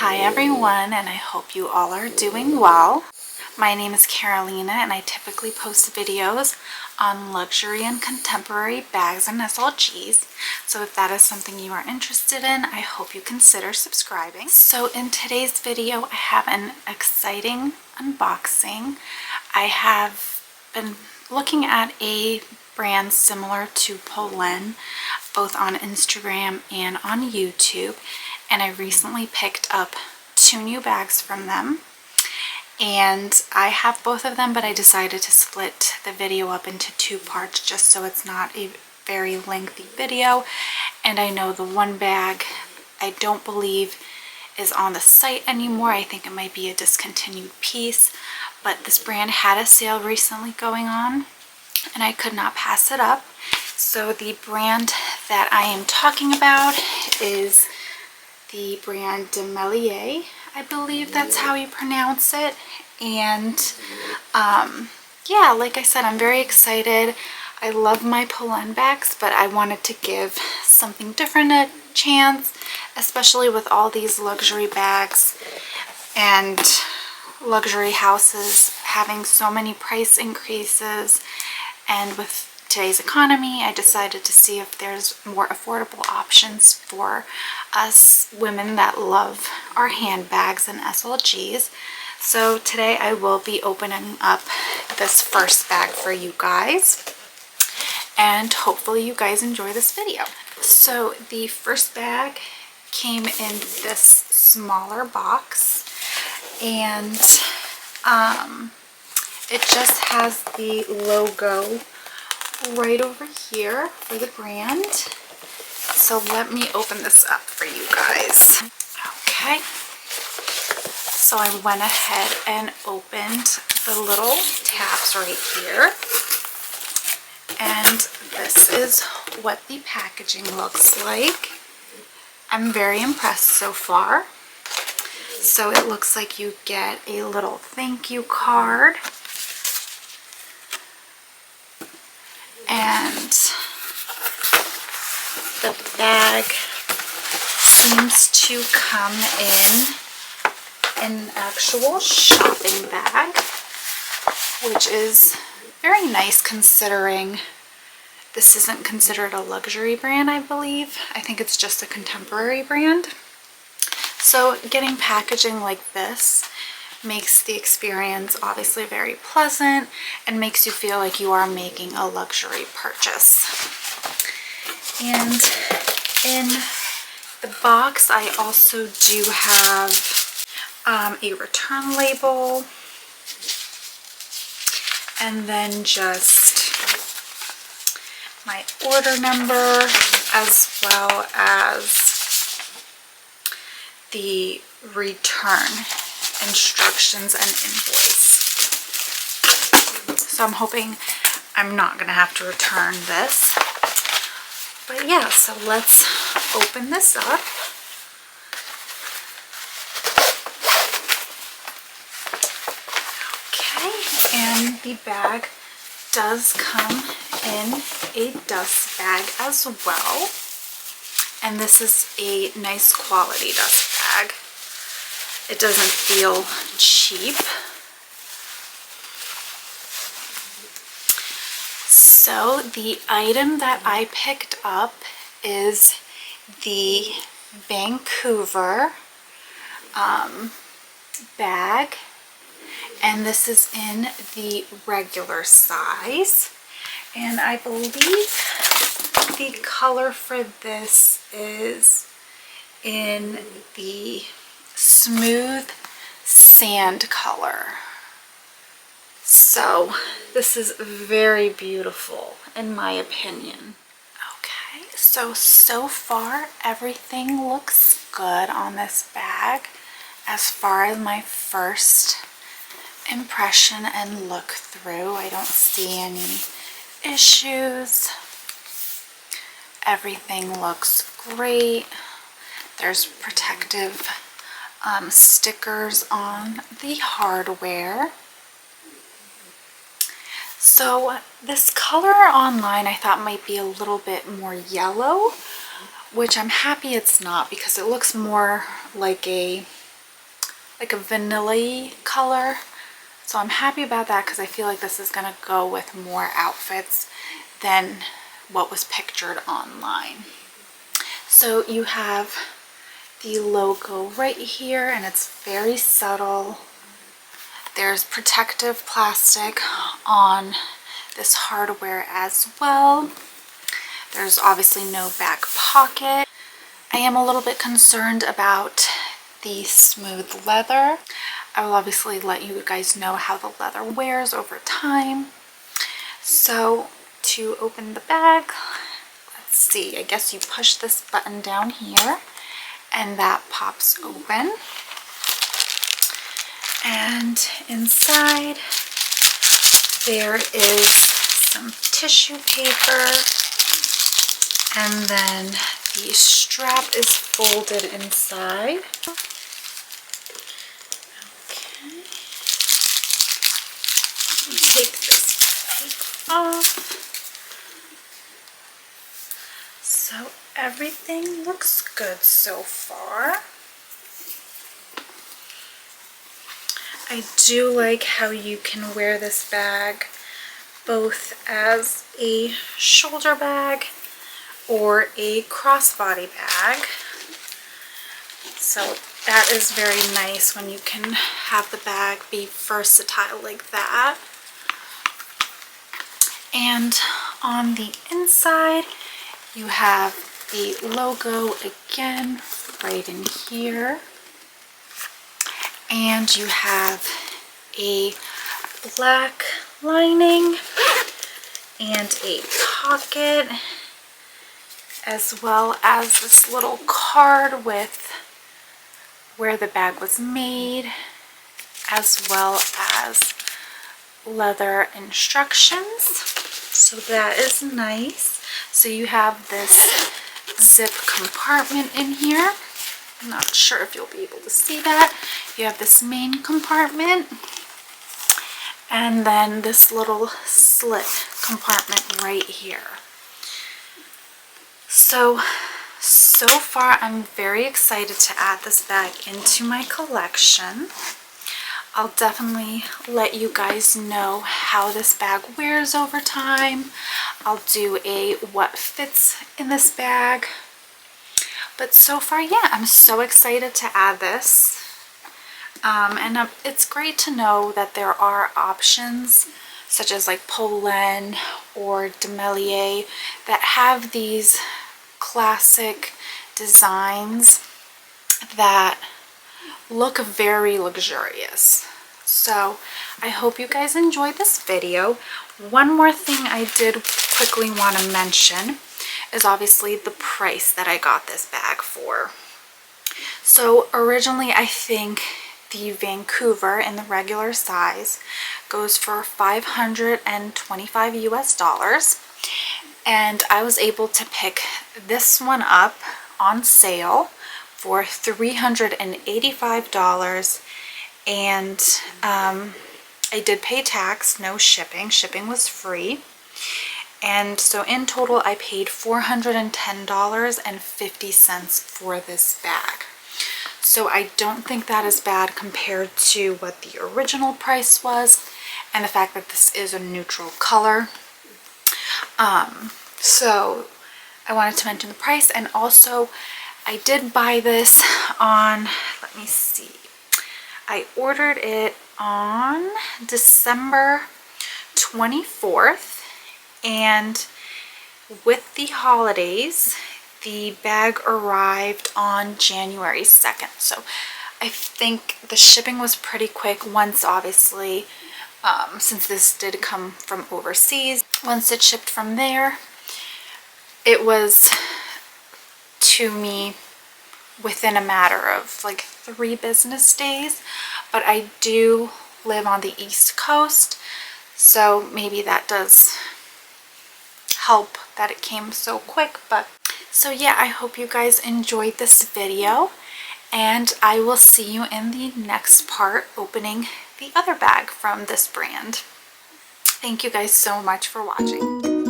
Hi everyone, and I hope you all are doing well. My name is Karolina and I typically post videos on luxury and contemporary bags and SLGs. So if that is something you are interested in, I hope you consider subscribing. So in today's video, I have an exciting unboxing. I have been looking at a brand similar to Polen, both on Instagram and on YouTube, and I recently picked up 2 new bags from them, and I have both of them, but I decided to split the video up into 2 parts just so it's not a very lengthy video. And I know the one bag I don't believe is on the site anymore. I think it might be a discontinued piece, but this brand had a sale recently going on and I could not pass it up. So the brand that I am talking about is the brand DeMellier. I believe that's how you pronounce it. And yeah, like I said, I'm very excited. I love my Polen bags, but I wanted to give something different a chance, especially with all these luxury bags and luxury houses having so many price increases. And with today's economy, I decided to see if there's more affordable options for us women that love our handbags and SLGs. So today I will be opening up this first bag for you guys, and hopefully you guys enjoy this video. So the first bag came in this smaller box, and it just has the logo right over here for the brand. So let me open this up for you guys. Okay, so I went ahead and opened the little tabs right here, and this is what the packaging looks like. I'm very impressed so far. So it looks like you get a little thank you card, and the bag seems to come in an actual shopping bag, which is very nice considering this isn't considered a luxury brand, I believe. I think it's just a contemporary brand. So getting packaging like this makes the experience obviously very pleasant and makes you feel like you are making a luxury purchase. And in the box, I also do have a return label, and then just my order number, as well as the return instructions and invoice. So I'm hoping I'm not gonna have to return this. But yeah, so let's open this up. Okay, and the bag does come in a dust bag as well. And this is a nice quality dust bag. It doesn't feel cheap. So the item that I picked up is the Vancouver bag, and this is in the regular size, and I believe the color for this is in the smooth sand color. So this is very beautiful in my opinion. Okay, so far everything looks good on this bag as far as my first impression and look through. I don't see any issues. Everything looks great. There's protective stickers on the hardware. So this color online I thought might be a little bit more yellow, which I'm happy it's not, because it looks more like a like a vanilla color. So I'm happy about that because I feel like this is going to go with more outfits than what was pictured online. So you have the logo right here, and it's very subtle. There's protective plastic on this hardware as well. There's obviously no back pocket. I am a little bit concerned about the smooth leather. I will obviously let you guys know how the leather wears over time. So to open the bag, let's see, I guess you push this button down here and that pops open. And inside there is some tissue paper, and then the strap is folded inside. Okay. Let me take this tape off. So everything looks good so far. I do like how you can wear this bag both as a shoulder bag or a crossbody bag. So that is very nice when you can have the bag be versatile like that. And on the inside, you have the logo again right in here. And you have a black lining and a pocket, as well as this little card with where the bag was made, as well as leather instructions. So that is nice. So you have this zip compartment in here. I'm not sure if you'll be able to see that. You have this main compartment, and then this little slit compartment right here. So far I'm very excited to add this bag into my collection. I'll definitely let you guys know how this bag wears over time. I'll do a what fits in this bag. But so far, yeah, I'm so excited to add this. And it's great to know that there are options such as like Polen or DeMellier that have these classic designs that look very luxurious. So I hope you guys enjoyed this video. One more thing I did quickly want to mention is obviously the price that I got this bag for. So originally I think the Vancouver in the regular size goes for $525 US, and I was able to pick this one up on sale for $385, and I did pay tax, no shipping. Shipping was free. And so in total, I paid $410.50 for this bag. So I don't think that is bad compared to what the original price was, and the fact that this is a neutral color. So I wanted to mention the price, and also I did buy this on, let me see, I ordered it on December 24th. And with the holidays, the bag arrived on January 2nd. So I think the shipping was pretty quick once, obviously, since this did come from overseas. Once it shipped from there, it was to me within a matter of like 3 business days. But I do live on the East Coast, so maybe that does help that it came so quick. But so yeah, I hope you guys enjoyed this video, and I will see you in the next part opening the other bag from this brand. Thank you guys so much for watching.